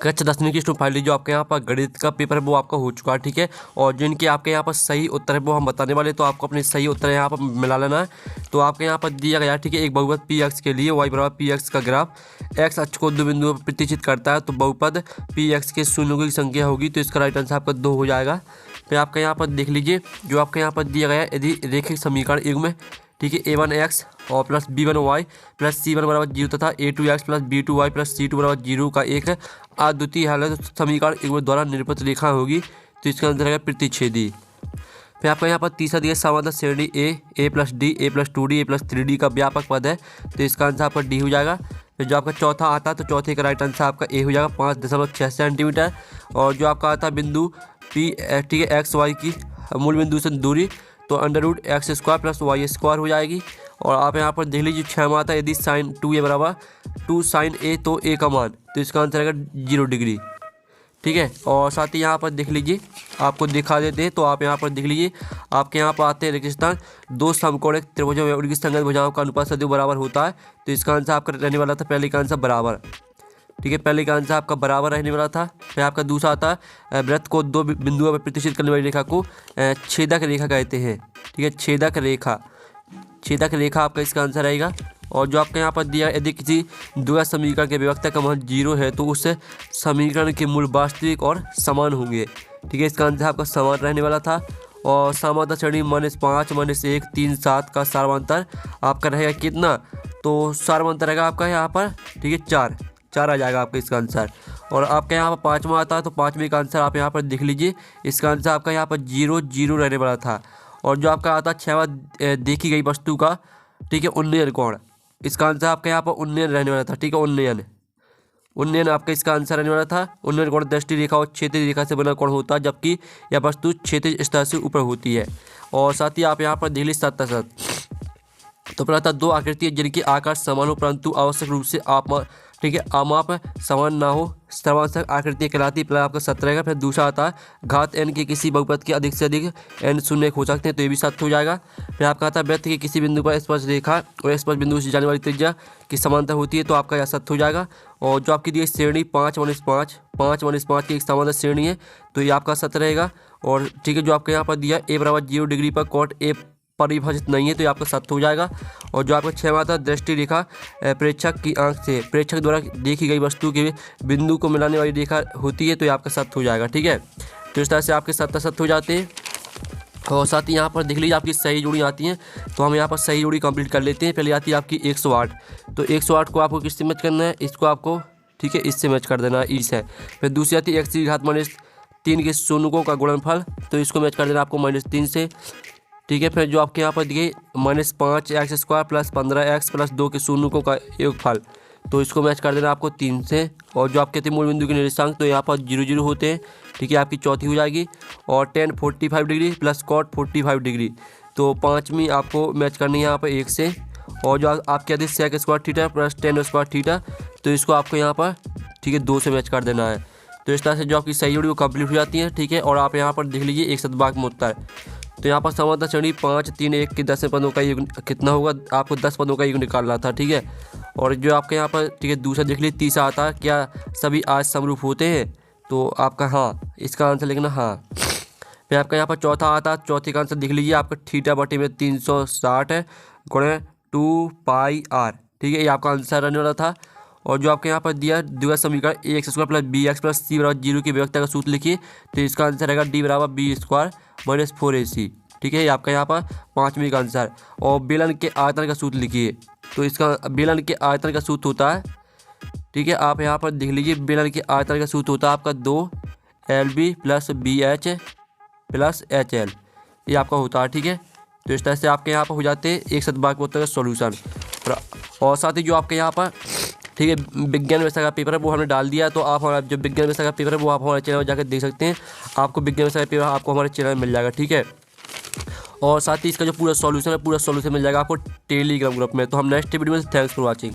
कक्षा 10वीं की स्टूडेंट फाइनली जो आपके यहाँ पर गणित का पेपर है वो आपका हो चुका है, ठीक है। और जो इनके आपके यहाँ पर सही उत्तर है वो हम बताने वाले, तो आपको अपने सही उत्तर यहाँ पर मिला लेना है। तो आपके यहाँ पर दिया गया है, ठीक है, एक बहुपद पी एक्स के लिए वाई बराबर पी एक्स का ग्राफ एक्स अक्ष को दो बिंदुओं पर प्रतिष्ठित करता है, तो बहुपद पी एक्स के शून्यों की संख्या होगी, तो इसका राइट आंसर आपका 2 हो जाएगा। फिर आपका यहाँ पर देख लीजिए, जो आपके यहाँ पर दिया गया है, यदि रेखिक समीकरण युग्म, ठीक है, a1x और प्लस b1y प्लस c1 बराबर 0 तथा a2x plus b2y plus c2 बराबर 0 का एक अद्वितीय हल है, तो समीकरण युग्म द्वारा निरूपित रेखा होगी, तो इसका आंसर है प्रतिच्छेदी। फिर आपका यहाँ पर तीसरा दिया समांतर श्रेणी a plus D a plus 2d a plus 3d का व्यापक पद है, तो इसका आंसर आपका डी हो जाएगा। फिर जो आपका चौथा आता है, तो चौथे का राइट आंसर आपका ए हो जाएगा 5.6 सेंटीमीटर। और जो आपका आता है बिंदु p, ठीक है, एक्स वाई की मूल बिंदु से दूरी, तो √x² प्लस y² हो जाएगी। और आप यहाँ पर देख लीजिए 6 आता है, यदि साइन 2a बराबर 2 साइन a, तो a का मान, तो इसका आंसर आएगा 0 डिग्री, ठीक है। और साथ ही यहाँ पर देख लीजिए, आपको दिखा देते हैं, तो आप यहाँ पर देख लीजिए, आपके यहाँ पर आते हैं रेगिस्तान, दो समकोणिक त्रिभुजों में उनकी संगत भुजाओं का अनुपात सदैव बराबर होता है, तो इसका आंसर आपका रहने वाला था पहले का आंसर बराबर, ठीक है, पहले का आंसर आपका बराबर रहने वाला था। फिर आपका दूसरा आता है वृत्त को दो बिंदुओं पर प्रतिष्ठित करने वाली रेखा को छेदक रेखा कहते हैं, ठीक है, छेदक रेखा आपका इसका आंसर रहेगा। और जो आपके यहाँ पर दिया, यदि किसी द्विघात समीकरण के व्यवस्था का मान 0 है, तो उस समीकरण के मूल वास्तविक और समान होंगे, ठीक है, इसका आंसर आपका समान रहने वाला था। और समांतर श्रेणी -5 -1 3 7 का सार्वंतर आपका रहेगा कितना, तो सार्वंतर रहेगा आपका यहाँ पर, ठीक है, 4 आ जाएगा आपका इसका आंसर। और आपका यहाँ पर पाँचवा आता है, तो पाँचवें का आंसर आप यहाँ पर देख लीजिए, इसका आंसर आपका यहाँ पर 0 0 रहने वाला था। और जो आपका आता है 6वां देखी गई वस्तु का, ठीक है, उन्नयन कोण, इसका आंसर आपका यहाँ पर उन्नयन रहने वाला था, ठीक है, उन्नयन आपका इसका आंसर रहने वाला था। उन्नयन कोण दृष्टि रेखा और क्षैतिज रेखा से बना कोण होता है, जबकि यह वस्तु क्षैतिज स्तर से ऊपर होती है। और साथ ही आप यहाँ पर देख लीजिए 7, तो प्रथा 2 आकृतियाँ जिनकी आकार समान हो परंतु आवश्यक रूप से ठीक है, आमाप समान ना हो, सर्वांशक आकृतियाँ कहलाती है, पहला आपका 17 का। फिर दूसरा आता है घात n के किसी बहुपद के अधिक से अधिक n शून्य हो सकते हैं, तो ये भी 7 हो जाएगा। फिर आपका आता है वृत्त के किसी बिंदु पर स्पर्श रेखा और स्पर्श बिंदु से जाने वाली त्रिज्या की समांतर होती है, तो आपका यह 7 हो जाएगा। और जो आपकी दी श्रेणी 5 - 5 की एक समांतर श्रेणी है, तो ये आपका 7 रहेगा। और ठीक है, जो आपके यहाँ पर दिया a बराबर 0 डिग्री पर कॉट a परिभाषित नहीं है, तो ये आपका 7 हो जाएगा। और जो आपका 6वां आता है दृष्टि रेखा प्रेक्षक की आंख से प्रेक्षक द्वारा देखी गई वस्तु के बिंदु को मिलाने वाली रेखा होती है, तो ये आपका 7 हो जाएगा, ठीक है। तो इस तरह से आपके 7 हो जाते हैं। और साथ ही यहाँ पर देख लीजिए आपकी सही जोड़ी आती हैं, तो हम यहाँ पर सही जोड़ी कंप्लीट कर लेते हैं। पहले आती है आपकी 108, तो 108 को आपको किससे मैच करना है, इसको आपको, ठीक है, इससे मैच कर देना है, ई से। फिर दूसरी आती है x⁻3 के शून्यों का गुणनफल, तो इसको मैच कर देना आपको -3 से, ठीक है। फिर जो आपके यहाँ पर दिए -5x² प्लस 15x प्लस 2 के शून्यों का योगफल, तो इसको मैच कर देना आपको 3 से। और जो आपके थे मूल बिंदु के निर्देशांक, तो यहाँ पर 0 0 होते हैं, ठीक है, आपकी चौथी हो जाएगी। और tan 45 degree plus cot 45 degree, तो पाँचवीं आपको मैच करनी है यहाँ पर 1 से। और जो आपके आदि sec² प्लस tan² तो इसको आपको यहाँ पर, ठीक है, 2 से मैच कर देना है। तो इस तरह से जो आपकी सही जोड़ी वो कंप्लीट हो जाती है, ठीक है। और आप यहाँ पर देख लीजिए एक शतभाग में होता है, तो यहाँ पर समांतर श्रेणी 5 3 1 के 10 पदों का योग कितना होगा, आपको 10 पदों का योग निकालना था, ठीक है। और जो आपके यहाँ पर, ठीक है, दूसरा देख लीजिए तीसरा आता है, क्या सभी आज समरूप होते हैं, तो आपका हाँ, इसका आंसर लिखना हाँ। फिर आपका यहाँ पर चौथा आता है, चौथे का आंसर देख लीजिए आपका θ/360 है गुणे 2πr, ठीक है, ये आपका आंसर रहने वाला था। और जो आपके यहाँ पर दिया द्विघात समीकरण ax² plus bx plus c बराबर 0 की व्यवस्था का सूत्र लिखिए, तो इसका आंसर रहेगा d बराबर b² - 4ac, ठीक है, ये आपका यहाँ पर पाँचवीं का आंसर। और बेलन के आयतन का सूत्र लिखिए, तो इसका बेलन के आयतन का सूत्र होता है, ठीक है, आप यहाँ पर देख लीजिए बेलन के आयतन का सूत्र होता है आपका 2lb plus bh plus hL, ये आपका होता है, ठीक है। तो इस तरह से आपके यहाँ पर हो जाते हैं एक शतभाग में उत्तर का सॉल्यूशन। और साथ ही जो आपके यहाँ पर, ठीक है, विज्ञान विषय का पेपर है वो हमने डाल दिया, तो आप हमारा जो विज्ञान विषय का पेपर है वो आप हमारे चैनल पर जाकर देख सकते हैं। आपको विज्ञान विषय का पेपर आपको हमारे चैनल में मिल जाएगा, ठीक है। और साथ ही इसका जो पूरा सॉल्यूशन है, पूरा सॉल्यूशन मिल जाएगा आपको टेलीग्राम ग्रुप में। तो हम नेक्स्ट वीडियो में, थैंक्स फॉर वॉचिंग।